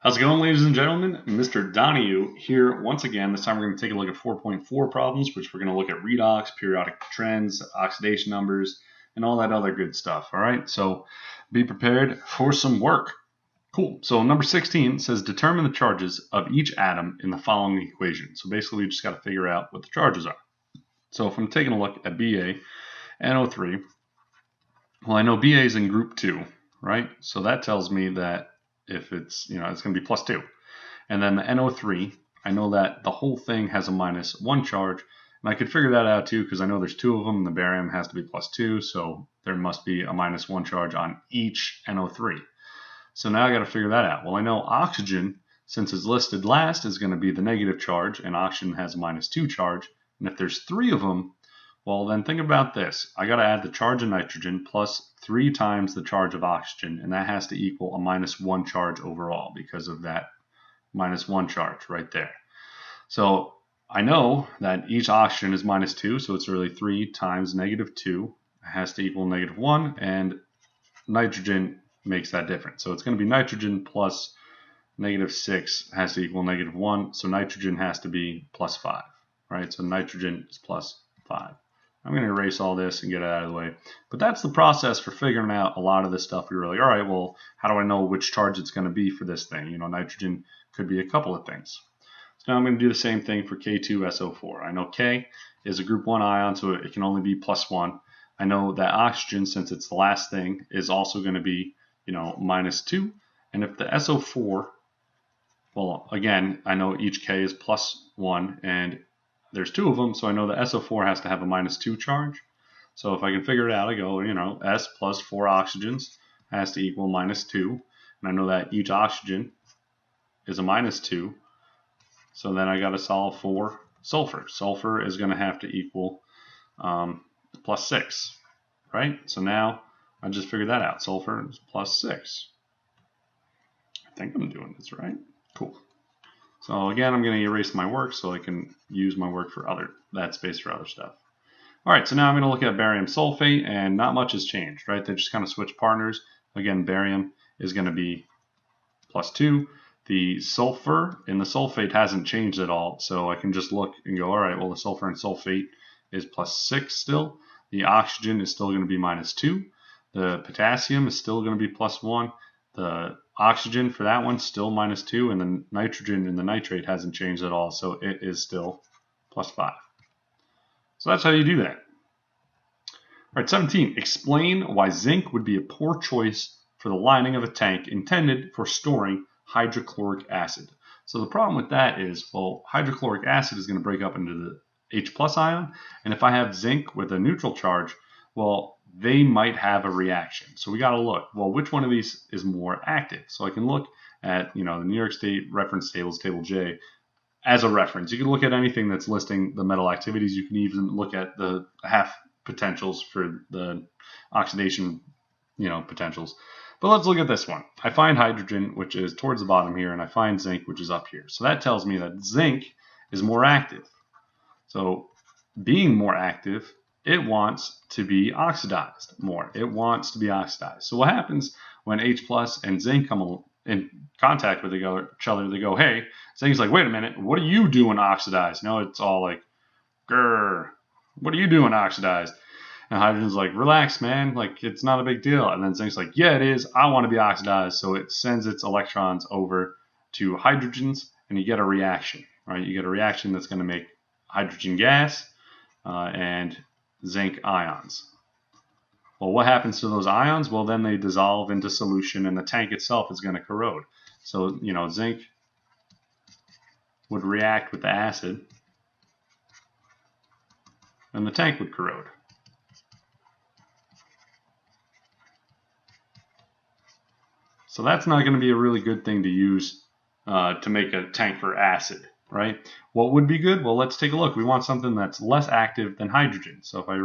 How's it going, ladies and gentlemen? Mr. Donahue here once again. This time we're going to take a look at 4.4 problems, which we're going to look at redox, periodic trends, oxidation numbers, and all that other good stuff. All right, so be prepared for some work. Cool. So number 16 says determine the charges of each atom in the following equation. So basically we just got to figure out what the charges are. So if I'm taking a look at BaNO3, well, I know Ba is in group 2, right? So that tells me that if it's, it's going to be plus 2. And then the NO3, I know that the whole thing has a -1 charge. And I could figure that out too because I know there's 2 of them and the barium has to be plus 2. So there must be a -1 charge on each NO3. So now I got to figure that out. Well, I know oxygen, since it's listed last, is going to be the negative charge, and oxygen has a -2 charge. And if there's 3 of them, well, then think about this. I got to add the charge of nitrogen plus 3 times the charge of oxygen, and that has to equal a -1 charge overall because of that -1 charge right there. So I know that each oxygen is -2, so it's really 3 times -2. It has to equal -1, and nitrogen makes that difference. So it's going to be nitrogen plus -6 has to equal -1, so nitrogen has to be plus 5, right? So nitrogen is plus 5. I'm going to erase all this and get it out of the way. But that's the process for figuring out a lot of this stuff. You're really, all right, well, how do I know which charge it's going to be for this thing? Nitrogen could be a couple of things. So now I'm going to do the same thing for K2SO4. I know K is a group 1 ion, so it can only be +1. I know that oxygen, since it's the last thing, is also going to be, -2. And if the SO4, well, again, I know each K is +1, and there's 2 of them, so I know the SO4 has to have a -2 charge. So if I can figure it out, I go, S plus 4 oxygens has to equal -2. And I know that each oxygen is a -2. So then I got to solve for sulfur. Sulfur is going to have to equal +6, right? So now I just figured that out. Sulfur is +6. I think I'm doing this right. Cool. So again, I'm going to erase my work so I can use my work for that space for other stuff. All right, so now I'm going to look at barium sulfate, and not much has changed, right? They just kind of switched partners. Again, barium is going to be +2. The sulfur in the sulfate hasn't changed at all, so I can just look and go, all right, well, the sulfur in sulfate is +6 still. The oxygen is still going to be -2. The potassium is still going to be +1. The oxygen for that one still -2, and the nitrogen in the nitrate hasn't changed at all, so it is still +5. So that's how you do that. All right, 17. Explain why zinc would be a poor choice for the lining of a tank intended for storing hydrochloric acid. So the problem with that is, well, hydrochloric acid is going to break up into the H+ ion, and if I have zinc with a neutral charge, well, they might have a reaction. So we got to look, well, which one of these is more active? So I can look at, the New York State reference tables, table J, as a reference. You can look at anything that's listing the metal activities. You can even look at the half potentials for the oxidation, potentials. But let's look at this one. I find hydrogen, which is towards the bottom here, and I find zinc, which is up here. So that tells me that zinc is more active. So being more active, it wants to be oxidized more. It wants to be oxidized. So what happens when H+ and zinc come in contact with each other? They go, hey, zinc's like, wait a minute, what are you doing oxidized? It's all like, grr, what are you doing oxidized? And hydrogen's like, relax, man, like, it's not a big deal. And then zinc's like, yeah, it is, I want to be oxidized. So it sends its electrons over to hydrogens, and you get a reaction, right? You get a reaction that's going to make hydrogen gas and zinc ions. Well, what happens to those ions? Well, then they dissolve into solution, and the tank itself is going to corrode. So, zinc would react with the acid, and the tank would corrode. So that's not going to be a really good thing to use to make a tank for acid, right? What would be good? Well, let's take a look. We want something that's less active than hydrogen. So if I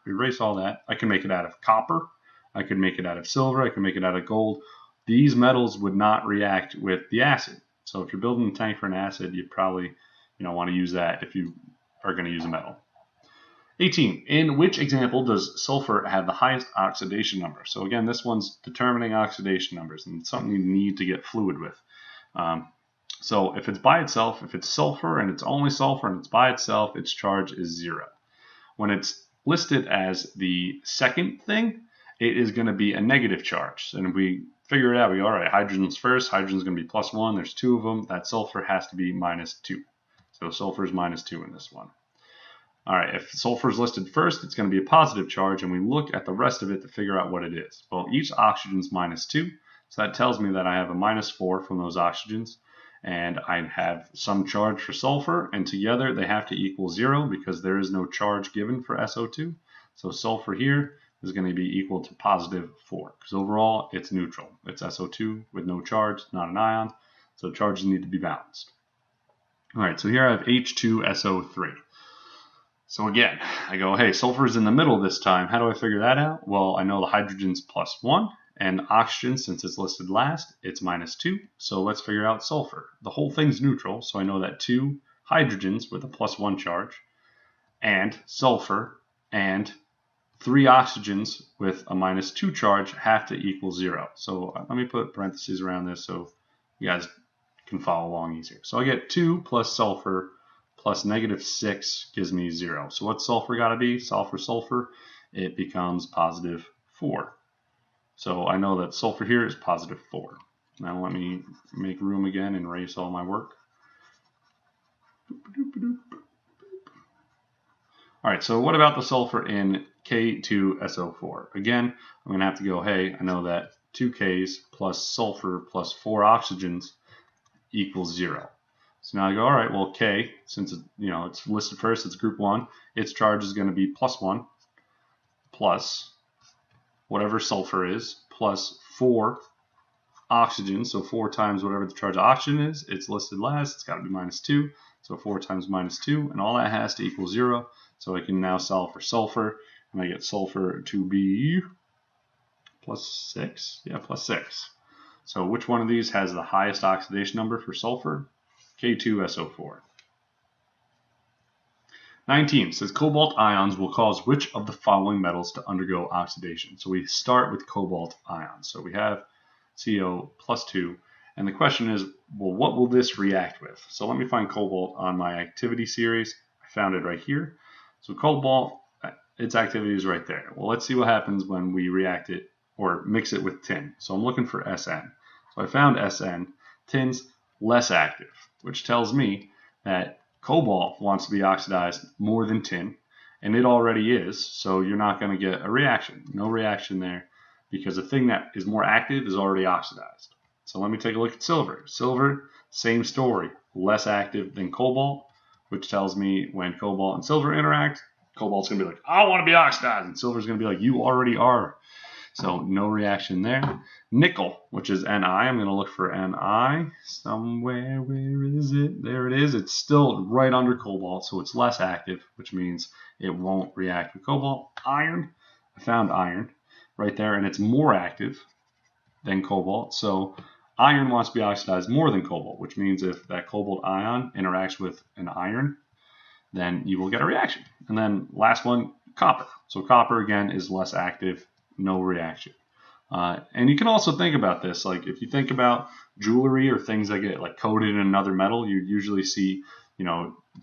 erase all that, I can make it out of copper. I could make it out of silver. I can make it out of gold. These metals would not react with the acid. So if you're building a tank for an acid, you probably want to use that if you are going to use a metal. 18. In which example does sulfur have the highest oxidation number? So again, this one's determining oxidation numbers, and it's something you need to get fluid with. So if it's by itself, if it's sulfur and it's only sulfur and it's by itself, its charge is 0. When it's listed as the second thing, it is going to be a negative charge. And if we figure it out, we go, all right, hydrogen's first, hydrogen's going to be +1, there's 2 of them, that sulfur has to be -2. So sulfur is -2 in this one. All right, if sulfur is listed first, it's going to be a positive charge, and we look at the rest of it to figure out what it is. Well, each oxygen's -2, so that tells me that I have a -4 from those oxygens, and I have some charge for sulfur, and together they have to equal 0 because there is no charge given for SO2. So sulfur here is going to be equal to +4, because overall it's neutral. It's SO2 with no charge, not an ion, so charges need to be balanced. All right, so here I have H2SO3. So again, I go, hey, sulfur is in the middle this time. How do I figure that out? Well, I know the hydrogen's +1, and oxygen, since it's listed last, it's -2. So let's figure out sulfur. The whole thing's neutral, so I know that 2 hydrogens with a +1 charge, and sulfur, and 3 oxygens with a -2 charge have to equal 0. So let me put parentheses around this so you guys can follow along easier. So I get 2 plus sulfur plus -6 gives me 0. So what's sulfur got to be? Sulfur, it becomes +4. So I know that sulfur here is +4. Now let me make room again and erase all my work. All right, so what about the sulfur in K2SO4? Again, I'm going to have to go, hey, I know that 2 Ks plus sulfur plus 4 oxygens equals 0. So now I go, all right, well, K, since it's listed first, it's group 1, its charge is going to be +1 plus whatever sulfur is plus 4 oxygen. So 4 times whatever the charge of oxygen is, it's listed last, it's got to be -2. So 4 times -2, and all that has to equal 0. So I can now solve for sulfur, and I get sulfur to be +6. Yeah, +6. So which one of these has the highest oxidation number for sulfur? K2SO4. 19 says cobalt ions will cause which of the following metals to undergo oxidation? So we start with cobalt ions. So we have CO +2, and the question is, well, what will this react with? So let me find cobalt on my activity series. I found it right here. So cobalt, its activity is right there. Well, let's see what happens when we react it or mix it with tin. So I'm looking for SN. So I found SN. Tin's less active, which tells me that cobalt wants to be oxidized more than tin, and it already is, so you're not going to get a reaction. No reaction there, because the thing that is more active is already oxidized. So let me take a look at silver. Silver, same story, less active than cobalt, which tells me when cobalt and silver interact, cobalt's going to be like, I want to be oxidized, and silver's going to be like, you already are. So no reaction there. Nickel, which is Ni, I'm going to look for Ni somewhere. Where is it? There it is. It's still right under cobalt, so it's less active, which means it won't react with cobalt. Iron, I found iron right there, and it's more active than cobalt. So iron wants to be oxidized more than cobalt, which means if that cobalt ion interacts with an iron, then you will get a reaction. And then last one, copper. So copper, again, is less active. No reaction. And you can also think about this, like if you think about jewelry or things that get like coated in another metal, you usually see,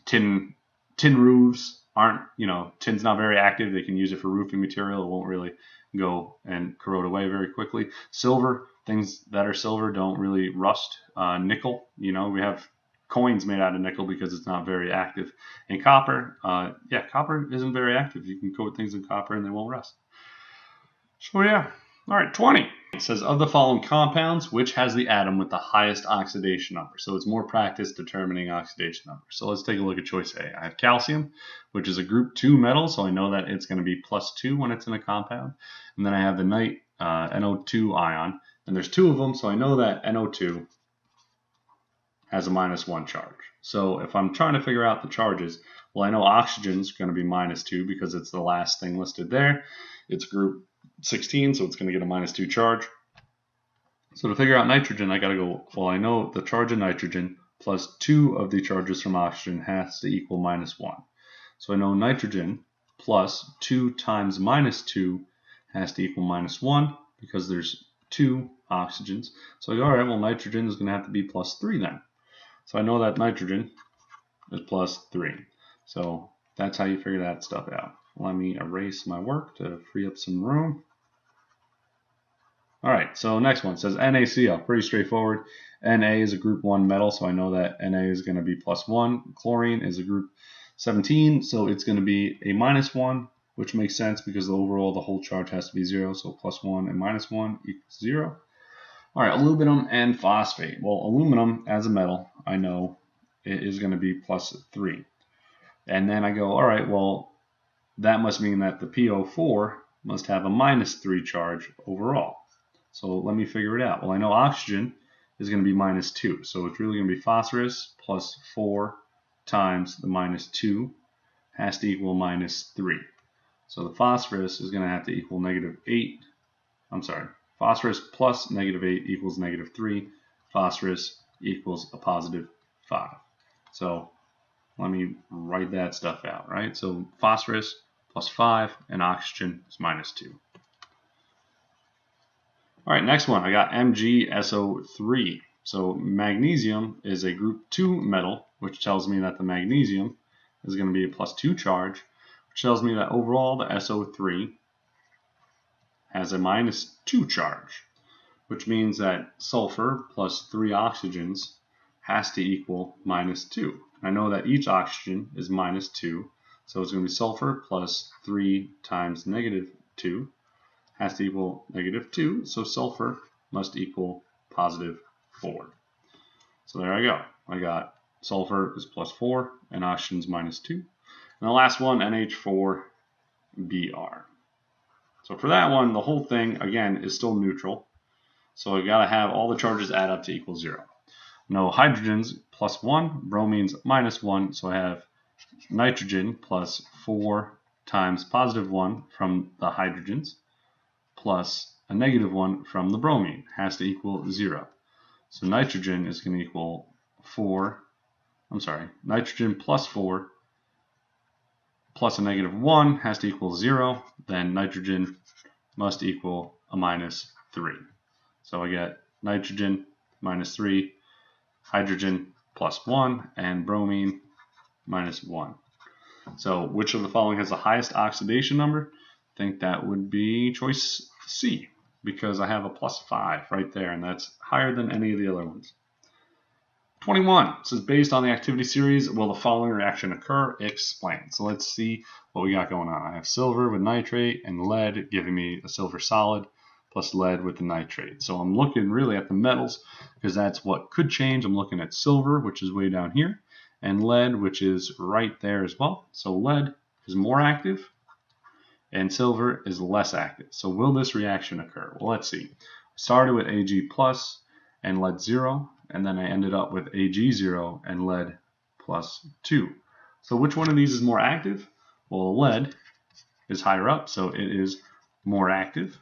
tin roofs aren't, tin's not very active. They can use it for roofing material. It won't really go and corrode away very quickly. Silver, things that are silver don't really rust. Nickel, we have coins made out of nickel because it's not very active. And copper, copper isn't very active. You can coat things in copper and they won't rust. So yeah, all right, 20. It says, of the following compounds, which has the atom with the highest oxidation number? So it's more practice determining oxidation number. So let's take a look at choice A. I have calcium, which is a group 2 metal, so I know that it's going to be +2 when it's in a compound. And then I have the NO2 ion, and there's 2 of them, so I know that NO2 has a -1 charge. So if I'm trying to figure out the charges, well, I know oxygen's going to be -2 because it's the last thing listed there. It's group 16, so it's going to get a -2 charge. So to figure out nitrogen, I got to go, well, I know the charge of nitrogen plus 2 of the charges from oxygen has to equal -1. So I know nitrogen plus 2 times -2 has to equal -1 because there's 2 oxygens. So I go, all right, well, nitrogen is going to have to be plus 3 then. So I know that nitrogen is plus 3. So that's how you figure that stuff out. Let me erase my work to free up some room. All right, so next one says NaCl. Pretty straightforward. Na is a group 1 metal, so I know that Na is going to be plus 1. Chlorine is a group 17, so it's going to be a minus 1, which makes sense because overall the whole charge has to be 0, so plus 1 and minus 1 equals 0. All right, aluminum and phosphate. Well, aluminum as a metal, I know it is going to be plus 3. And then I go, all right, well, that must mean that the PO4 must have a minus 3 charge overall. So let me figure it out. Well, I know oxygen is going to be minus 2. So it's really going to be phosphorus plus 4 times the minus 2 has to equal minus 3. So the phosphorus is going to have to equal negative 8. I'm sorry. Phosphorus plus negative 8 equals negative 3. Phosphorus equals a positive 5. So let me write that stuff out, right? So phosphorus plus 5 and oxygen is minus 2. All right, next one. I got MgSO3. So magnesium is a group 2 metal, which tells me that the magnesium is going to be a plus 2 charge, which tells me that overall the SO3 has a minus 2 charge, which means that sulfur plus 3 oxygens has to equal minus 2. I know that each oxygen is minus 2, so it's going to be sulfur plus 3 times negative 2 has to equal negative 2, so sulfur must equal positive 4. So there I go. I got sulfur is plus 4 and oxygen is minus 2. And the last one, NH4Br. So for that one, the whole thing, again, is still neutral. So I got to have all the charges add up to equal 0. No, hydrogen's plus 1, bromine's minus 1, so I have nitrogen plus 4 times positive 1 from the hydrogens plus a negative 1 from the bromine has to equal 0. So nitrogen is going to equal nitrogen plus 4 plus a negative 1 has to equal 0. Then nitrogen must equal a minus 3. So I get nitrogen minus 3, hydrogen plus 1, and bromine minus 1. So which of the following has the highest oxidation number? I think that would be choice C, because I have a plus 5 right there, and that's higher than any of the other ones. 21 says, based on the activity series, will the following reaction occur? Explain. So let's see what we got going on. I have silver with nitrate and lead giving me a silver solid plus lead with the nitrate. So I'm looking really at the metals because that's what could change. I'm looking at silver, which is way down here, and lead, which is right there as well. So lead is more active and silver is less active. So will this reaction occur? Well, let's see. I started with Ag plus and lead 0, and then I ended up with Ag0 and lead plus 2. So which one of these is more active? Well, lead is higher up, so it is more active,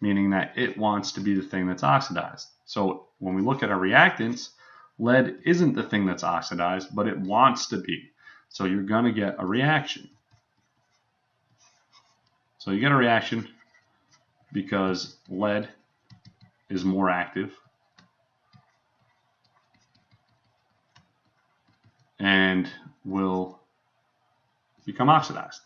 meaning that it wants to be the thing that's oxidized. So when we look at our reactants, lead isn't the thing that's oxidized, but it wants to be. So you're going to get a reaction. So you get a reaction because lead is more active and will become oxidized.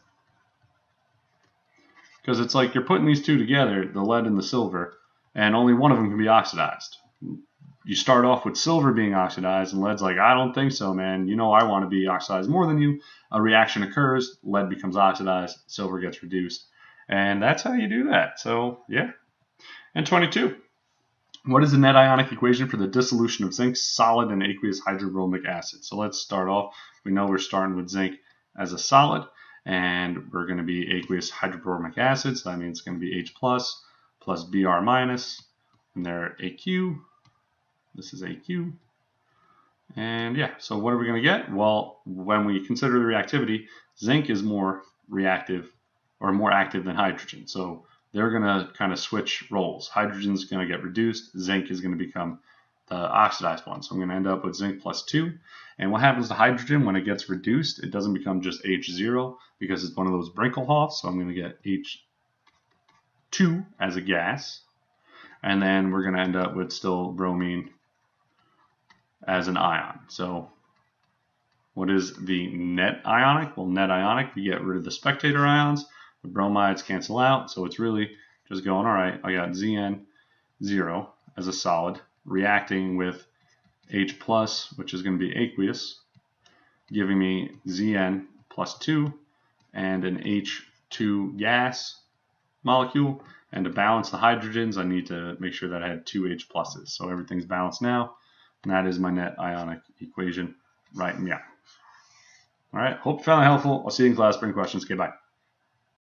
Because it's like you're putting these two together, the lead and the silver, and only one of them can be oxidized. You start off with silver being oxidized, and lead's like, I don't think so, man. You know I want to be oxidized more than you. A reaction occurs, lead becomes oxidized, silver gets reduced. And that's how you do that. So, yeah. And 22. What is the net ionic equation for the dissolution of zinc solid and aqueous hydrobromic acid? So let's start off. We know we're starting with zinc as a solid, and we're going to be aqueous hydrobromic acid. So that means it's going to be H plus Br minus, and they're AQ. This is AQ. And yeah, so what are we going to get? Well, when we consider the reactivity, zinc is more reactive or more active than hydrogen. So they're going to kind of switch roles. Hydrogen is going to get reduced. Zinc is going to become the oxidized one. So I'm going to end up with zinc plus 2. And what happens to hydrogen when it gets reduced? It doesn't become just H0 because it's one of those Brinkelhoffs. So I'm going to get H2 as a gas. and then we're going to end up with still bromine as an ion. So what is the net ionic? Well, net ionic, you get rid of the spectator ions. The bromides cancel out, so it's really just going, all right, I got Zn0 as a solid reacting with H+, which is going to be aqueous, giving me Zn plus 2 and an H2 gas molecule. And to balance the hydrogens, I need to make sure that I had 2 H pluses. So everything's balanced now, and that is my net ionic equation right now. All right, hope you found that helpful. I'll see you in class. Bring questions. Okay, bye.